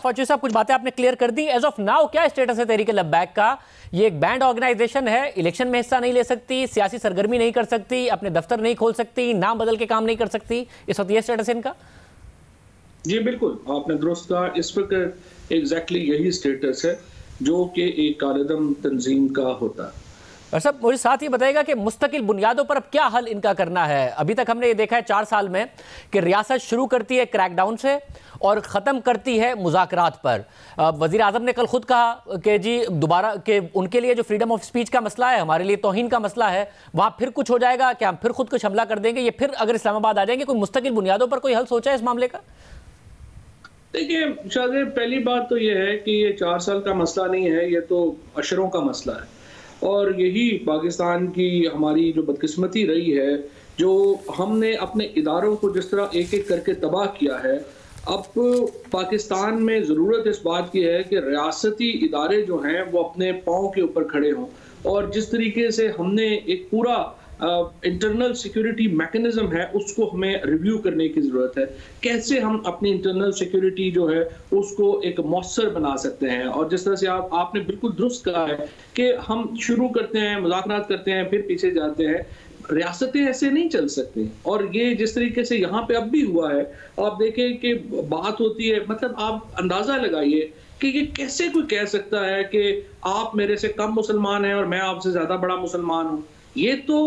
फौजी साहब, कुछ बातें आपने क्लियर कर दी। एज ऑफ नाउ क्या स्टेटस है तहरीक लब्बैक का? ये एक बैंड ऑर्गेनाइजेशन है, इलेक्शन में हिस्सा नहीं ले सकती, सियासी सरगर्मी नहीं कर सकती, अपने दफ्तर नहीं खोल सकती, नाम बदल के काम नहीं कर सकती, इस वक्त ये स्टेटस है इनका? जी बिल्कुल, आपने दुरुस्त कहा। इस वक्त एग्जैक्टली यही स्टेटस है जो कि एक कालेदम तंजीम का होता है। और सब मुझे साथ ही बताएगा कि मुस्तकिल बुनियादों पर अब क्या हल इनका करना है। अभी तक हमने ये देखा है 4 साल में कि रियासत शुरू करती है क्रैकडाउन से और ख़त्म करती है मुज़ाकरात पर। वज़ीर आज़म ने कल खुद कहा कि जी दोबारा कि उनके लिए जो फ्रीडम ऑफ स्पीच का मसला है, हमारे लिए तौहीन का मसला है, वहाँ फिर कुछ हो जाएगा क्या? हम फिर खुद कुछ हमला कर देंगे, ये फिर अगर इस्लामाबाद आ जाएंगे? कोई मुस्तकिल बुनियादों पर कोई हल सोचा है इस मामले का? देखिए शायद पहली बात तो ये है कि ये 4 साल का मसला नहीं है, ये तो अशरों का मसला है। और यही पाकिस्तान की हमारी जो बदकिस्मती रही है, जो हमने अपने इदारों को जिस तरह एक एक करके तबाह किया है। अब पाकिस्तान में ज़रूरत इस बात की है कि रियासती इदारे जो हैं वो अपने पाँव के ऊपर खड़े हों। और जिस तरीके से हमने एक पूरा इंटरनल सिक्योरिटी मैकेनिज्म है उसको हमें रिव्यू करने की ज़रूरत है। कैसे हम अपनी इंटरनल सिक्योरिटी जो है उसको एक मौसर बना सकते हैं। और जिस तरह से आपने बिल्कुल दुरुस्त कहा है कि हम शुरू करते हैं, मुज़ाकरात करते हैं, फिर पीछे जाते हैं। रियासतें ऐसे नहीं चल सकती। और ये जिस तरीके से यहाँ पे अब भी हुआ है, आप देखें कि बात होती है, मतलब आप अंदाज़ा लगाइए कि ये कैसे कोई कह सकता है कि आप मेरे से कम मुसलमान हैं और मैं आपसे ज़्यादा बड़ा मुसलमान हूँ। ये तो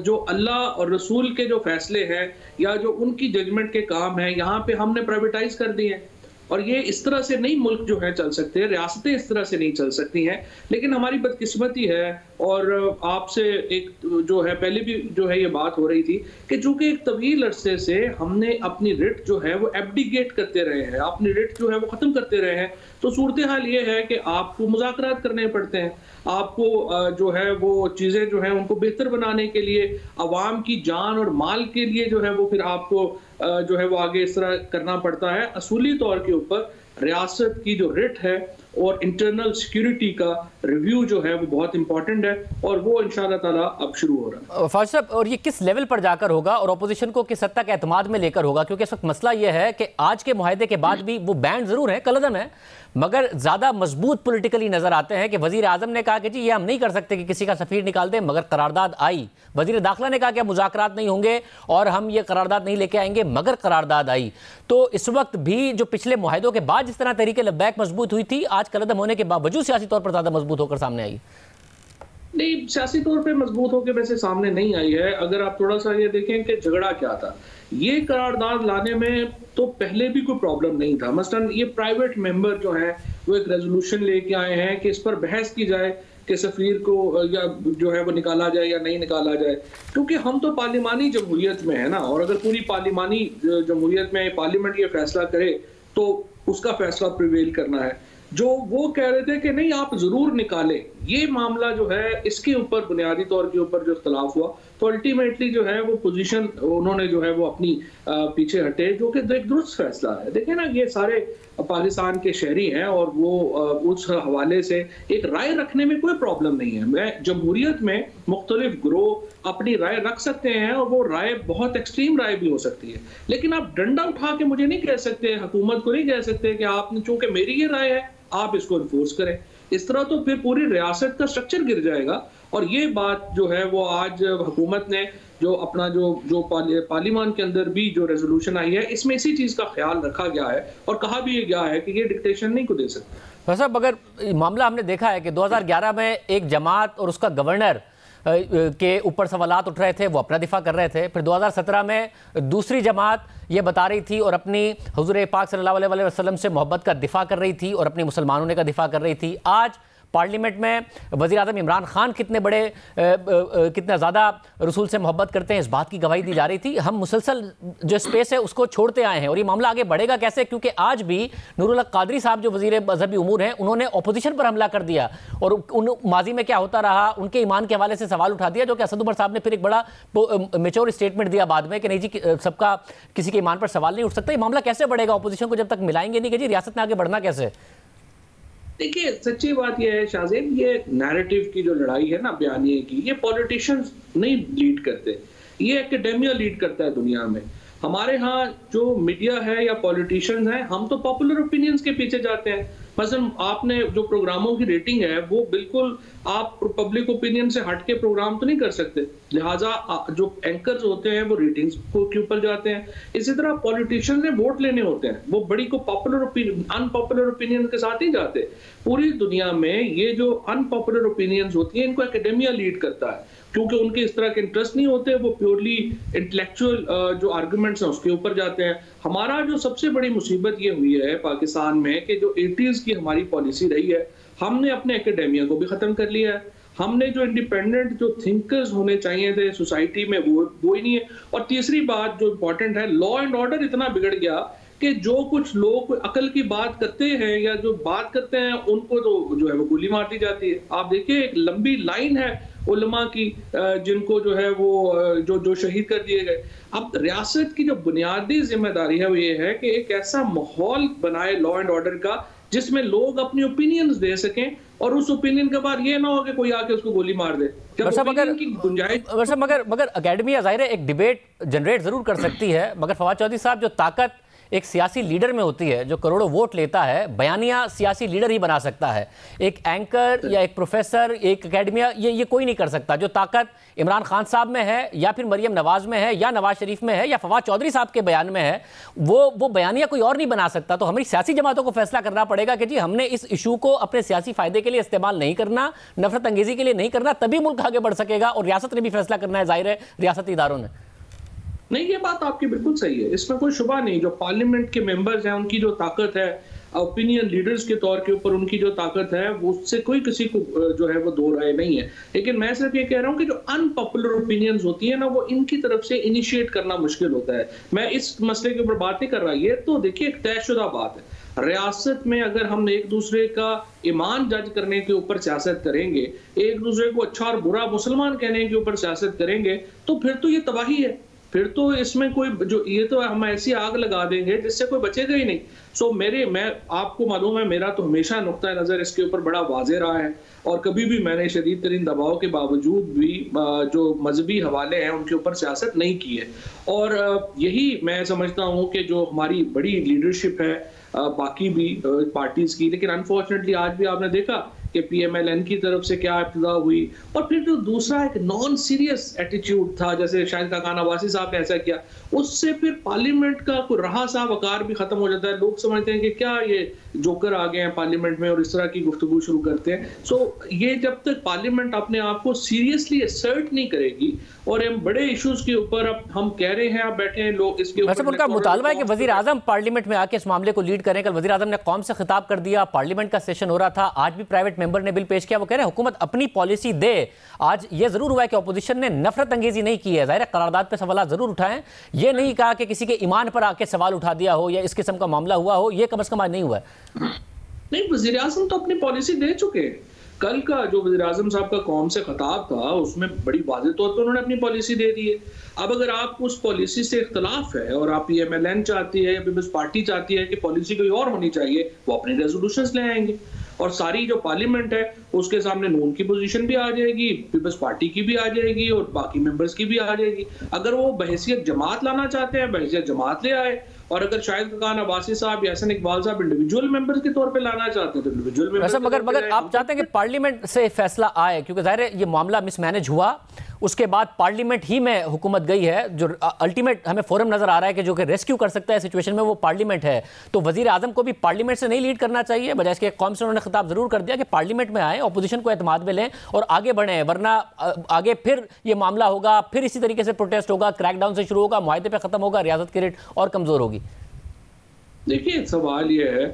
जो अल्लाह और रसूल के जो फैसले हैं या जो उनकी जजमेंट के काम हैं, यहाँ पे हमने प्राइवेटाइज कर दिए हैं। और ये इस तरह से नहीं मुल्क जो है चल सकते, रियासतें इस तरह से नहीं चल सकती हैं। लेकिन हमारी बदकिस्मती है, और आपसे एक जो है पहले भी जो है ये बात हो रही थी कि चूंकि एक तवील अरसे से हमने अपनी रिट जो है वो एब्डिकेट करते रहे हैं, अपनी रिट जो है वो ख़त्म करते रहे हैं। तो सूरत हाल ये है कि आपको मुज़ाकरात करने पड़ते हैं। आपको जो है वो चीज़ें जो है उनको बेहतर बनाने के लिए, अवाम की जान और माल के लिए जो है वो फिर आपको जो है वो आगे इस तरह करना पड़ता है। असूली तौर के ऊपर रियासत की जो रिट है और इंटरनल सिक्योरिटी का रिव्यू जो है वो बहुत इंपॉर्टेंट है, और वो इंशाअल्लाह ताला अब शुरू हो रहा है। फौज साहब, और ये किस लेवल पर जाकर होगा और अपोजिशन को किस हद तक एतमाद में लेकर होगा? क्योंकि इस वक्त मसला ये है कि आज के मुआहदे के बाद भी वो बैंड जरूर है, कलदम है, मगर ज्यादा मजबूत पॉलिटिकली नजर आते हैं। कि वजीर आजम ने कहा कि जी ये हम नहीं कर सकते कि किसी का सफीर निकाल दें, मगर करारदाद आई। वजीर दाखिला ने कहा कि मुज़ाकरात नहीं होंगे और हम ये करारदाद नहीं लेके आएंगे, मगर करारदाद आई। तो इस वक्त भी जो पिछले मुआहदों के बाद जिस तरह तहरीक लब्बैक मजबूत हुई थी, आज कलदम होने के बावजूद सियासी तौर पर ज्यादा मजबूत होकर सामने आई। नहीं, सियासी तौर पे मजबूत होकर वैसे सामने नहीं आई है। अगर आप थोड़ा सा ये देखें कि झगड़ा क्या था, ये करारदाद लाने में तो पहले भी कोई प्रॉब्लम नहीं था। मसलन ये प्राइवेट मेंबर जो हैं वो एक रेजोल्यूशन लेके आए हैं कि इस पर बहस की जाए कि सफीर को या जो है वो निकाला जाए या नहीं निकाला जाए। क्योंकि हम तो पार्लिमानी जमहूरियत में है ना, और अगर पूरी पार्लिमानी जमहूरियत में पार्लियामेंट ये फैसला करे तो उसका फैसला प्रिवेल करना है। जो वो कह रहे थे कि नहीं आप जरूर निकालें, ये मामला जो है इसके ऊपर बुनियादी तौर के ऊपर जो इख्तलाफ हुआ, तो अल्टीमेटली जो है वो पोजीशन उन्होंने जो है वो अपनी पीछे हटे, जो कि एक दुरुस्त फैसला है। देखिए ना, ये सारे पाकिस्तान के शहरी हैं और वो उस हवाले से एक राय रखने में कोई प्रॉब्लम नहीं है। मैं जमहूरियत में मुख्तलिफ ग्रोह अपनी राय रख सकते हैं और वो राय बहुत एक्सट्रीम राय भी हो सकती है। लेकिन आप डंडा उठा के मुझे नहीं कह सकते, हुकूमत को नहीं कह सकते कि आपने, चूंकि मेरी ये राय है आप इसको इन्फोर्स करें। इस तरह तो फिर पूरी रियासत का स्ट्रक्चर गिर जाएगा। और ये बात जो है वो आज हुकूमत ने जो अपना जो पार्लियामान के अंदर भी जो रेजोल्यूशन आई है, इसमें इसी चीज़ का ख्याल रखा गया है और कहा भी गया है कि ये डिक्टेशन नहीं को दे सकते। साहब, अगर मामला हमने देखा है कि 2011 में एक जमात और उसका गवर्नर के ऊपर सवालात उठ रहे थे, वो अपना दिफा कर रहे थे। फिर 2017 में दूसरी जमात ये बता रही थी और अपनी हुजूर पाक सल्लल्लाहु अलैहि वसल्लम से मोहब्बत का दिफा कर रही थी और अपनी मुसलमानों ने का दिफा कर रही थी। आज पार्लियामेंट में वज़ीर आज़म इमरान खान कितना ज़्यादा रसूल से मोहब्बत करते हैं, इस बात की गवाही दी जा रही थी। हम मुसलसल जो स्पेस है उसको छोड़ते आए हैं और ये मामला आगे बढ़ेगा कैसे? क्योंकि आज भी नूरुल हक कादरी साहब जो वज़ीर मजहबी उमूर हैं, उन्होंने अपोजिशन पर हमला कर दिया और उन माजी में क्या होता रहा, उनके ईमान के हवाले से सवाल उठा दिया, जो कि असद उमर साहब ने फिर एक बड़ा मेच्योर स्टेटमेंट दिया बाद में कि नहीं जी सबका किसी के ईमान पर सवाल नहीं उठ सकता। ये मामला कैसे बढ़ेगा? अपोजिशन को जब तक मिलाएंगे नहीं कि जी रियासत में आगे बढ़ना कैसे? देखिए, सच्ची बात यह है शाहजेब, ये नैरेटिव की जो लड़ाई है ना, बयानिए की, ये पॉलिटिशियंस नहीं लीड करते, ये एकेडेमिया लीड करता है दुनिया में। हमारे यहाँ जो मीडिया है या पॉलिटिशियंस हैं, हम तो पॉपुलर ओपिनियंस के पीछे जाते हैं। मसलन आपने जो प्रोग्रामों की रेटिंग है वो बिल्कुल आप पब्लिक ओपिनियन से हट के प्रोग्राम तो नहीं कर सकते, लिहाजा जो एंकर्स होते हैं वो रेटिंग्स के ऊपर जाते हैं। इसी तरह पॉलिटिशियन ने वोट लेने होते हैं, वो बड़ी को पॉपुलर ओपिनियन अनपॉपुलर ओपिनियन के साथ ही जाते। पूरी दुनिया में ये जो अनपॉपुलर ओपिनियंस होती हैं इनको एकेडेमिया लीड करता है, क्योंकि उनके इस तरह के इंटरेस्ट नहीं होते, वो प्योरली इंटेलेक्चुअल जो आर्गुमेंट्स हैं उसके ऊपर जाते हैं। हमारा जो सबसे बड़ी मुसीबत ये हुई है पाकिस्तान में कि जो 80s की हमारी पॉलिसी रही है, हमने अपने एकेडेमिया को भी खत्म कर लिया है। हमने जो इंडिपेंडेंट जो थिंकर्स होने चाहिए थे सोसाइटी में वो ही नहीं है। और तीसरी बात जो इंपॉर्टेंट है, लॉ एंड ऑर्डर इतना बिगड़ गया कि जो कुछ लोग अकल की बात करते हैं या जो बात करते हैं उनको तो जो है वो गोली मार दी जाती है। आप देखिए एक लंबी लाइन है उलमा की जिनको जो है वो जो शहीद कर दिए गए। अब रियासत की जो बुनियादी जिम्मेदारी है वो ये है कि एक ऐसा माहौल बनाए लॉ एंड ऑर्डर का जिसमें लोग अपनी ओपिनियंस दे सकें और उस ओपिनियन के बाद ये ना हो कि कोई आके उसको गोली मार दे। मगर अकेडमी जाहिर है एक डिबेट जनरेट जरूर कर सकती है, मगर फवाद चौधरी साहब जो ताकत एक सियासी लीडर में होती है जो करोड़ों वोट लेता है, बयानिया सियासी लीडर ही बना सकता है। एक एंकर या एक प्रोफेसर, एक एकेडमिया, ये कोई नहीं कर सकता। जो ताकत इमरान खान साहब में है या फिर मरियम नवाज में है या नवाज शरीफ में है या फवाद चौधरी साहब के बयान में है, वो बयानिया कोई और नहीं बना सकता। तो हमारी सियासी जमातों को फैसला करना पड़ेगा कि जी हमने इस इशू को अपने सियासी फायदे के लिए इस्तेमाल नहीं करना, नफरत अंगेजी के लिए नहीं करना, तभी मुल्क आगे बढ़ सकेगा। और रियासत ने भी फैसला करना है, जाहिर है रियासती इदारों ने। नहीं, ये बात आपकी बिल्कुल सही है, इसमें कोई शुबा नहीं। जो पार्लियामेंट के मेंबर्स हैं उनकी जो ताकत है, ओपिनियन लीडर्स के तौर के ऊपर उनकी जो ताकत है, वो उससे कोई किसी को जो है वो दो राय नहीं है। लेकिन मैं सिर्फ ये कह रहा हूँ कि जो अनपॉपुलर ओपिनियंस होती है ना, वो इनकी तरफ से इनिशिएट करना मुश्किल होता है। मैं इस मसले के ऊपर बात नहीं कर रहा, ये तो देखिए एक तयशुदा बात है। रियासत में अगर हम एक दूसरे का ईमान जज करने के ऊपर सियासत करेंगे, एक दूसरे को अच्छा और बुरा मुसलमान कहने के ऊपर सियासत करेंगे, तो फिर तो ये तबाही है। फिर तो इसमें कोई जो ये तो हम ऐसी आग लगा देंगे जिससे कोई बचेगा ही नहीं। मैं आपको मालूम है मेरा तो हमेशा नुक्ता नज़र इसके ऊपर बड़ा वाज़े रहा है और कभी भी मैंने शदीद तरीन दबाव के बावजूद भी जो मजहबी हवाले हैं उनके ऊपर सियासत नहीं की है। और यही मैं समझता हूँ कि जो हमारी बड़ी लीडरशिप है बाकी भी पार्टीज की, लेकिन अनफॉर्चुनेटली आज भी आपने देखा कि PMLN की तरफ से क्या इब्तिदा हुई। और फिर जो दूसरा एक नॉन सीरियस एटीट्यूड था, जैसे शाहिद खाकान अब्बासी साहब ने ऐसा किया, उससे फिर पार्लियामेंट का कोई रहा सा वकार भी खत्म हो जाता है। लोग समझते हैं कि क्या ये जोकर आ गए हैं पार्लियामेंट में और इस तरह की गुफ्तगू शुरू करते हैं। ये जब तक पार्लियामेंट अपने आप को सीरियसली असर्ट नहीं करेगी और हम बड़े इश्यूज के ऊपर अब हम कह रहे हैं, आप बैठे हैं लोग इसके ऊपर, उनका मुतालबा है कि वजीर आजम पार्लियामेंट में आके इस मामले को लीड करें। कल वजीर आजम ने कौम से खिताब कर दिया, पार्लियामेंट का सेशन हो रहा था, आज भी प्राइवेट मेंबर ने बिल पेश किया। वो कह रहे हैं हुकूमत अपनी पॉलिसी दे। आज ये जरूर हुआ है कि अपोजिशन ने नफरत अंगेजी नहीं की है, जाहिर है करारदाद पे सवाल जरूर उठाएं, ये नहीं कहा कि किसी के ईमान पर आके सवाल उठा दिया हो या इस किस्म का मामला हुआ हो, ये कम से कम आज नहीं हुआ है। नहीं, वजीर आजम तो अपनी पॉलिसी दे चुके हैं। कल का जो वज़ीर आज़म साहब का कौम से खिताब था उसमें बड़ी वाज़ेह तौर पर उन्होंने अपनी पॉलिसी दे दी है। अब अगर आप उस पॉलिसी से इख्तलाफ है और आप PMLN चाहती है या पीपल्स पार्टी चाहती है कि पॉलिसी कोई और होनी चाहिए, वो अपनी रेजोल्यूशंस ले आएंगे और सारी जो पार्लियामेंट है उसके सामने नून की पोजीशन भी आ जाएगी, पीपल्स पार्टी की भी आ जाएगी और बाकी मेंबर्स की भी आ जाएगी। अगर वो बहैसियत जमात लाना चाहते हैं बहैसियत जमात ले आए, और अगर शाहिद खाकान अब्बासी साहब या हसन इकबाल साहब इंडिविजुअल मेंबर्स के तौर पे लाना चाहते हैं तो इंडिविजुअल मेंबर्स। मगर आप चाहते हैं कि पार्लियामेंट से फैसला आए, क्योंकि जाहिर है ये मामला मिसमैनेज हुआ, उसके बाद पार्लियामेंट ही में हुकूमत गई है। जो अल्टीमेट हमें फोरम नजर आ रहा है कि जो कि रेस्क्यू कर सकता है सिचुएशन में वो पार्लियामेंट है। तो वजीर आजम को भी पार्लियामेंट से नहीं लीड करना चाहिए, बजाय इसके कौम से उन्होंने खिताब जरूर कर दिया कि पार्लियामेंट में आए, अपोजिशन को एतमाद में लें और आगे बढ़ें, वरना आगे फिर ये मामला होगा, फिर इसी तरीके से प्रोटेस्ट होगा, क्रैकडाउन से शुरू होगा, मुआहदे पर खत्म होगा, रियासत की रेट और कमजोर होगी। देखिए सवाल यह है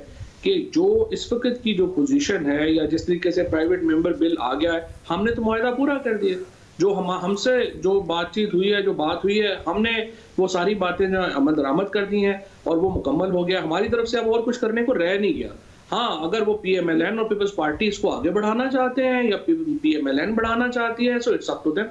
कि जो इस वक्त की जो पोजीशन है या जिस तरीके से प्राइवेट मेंबर बिल आ गया है, हमने तो मुआहदा पूरा कर दिया। जो हमसे जो बातचीत हुई है, जो बात हुई है, हमने वो सारी बातें जो अमल दरामद कर दी हैं और वो मुकम्मल हो गया। हमारी तरफ से अब और कुछ करने को रह नहीं गया। हाँ, अगर वो PMLN और पीपल्स पार्टी इसको आगे बढ़ाना चाहते हैं या PMLN बढ़ाना चाहती है, so it's up to them.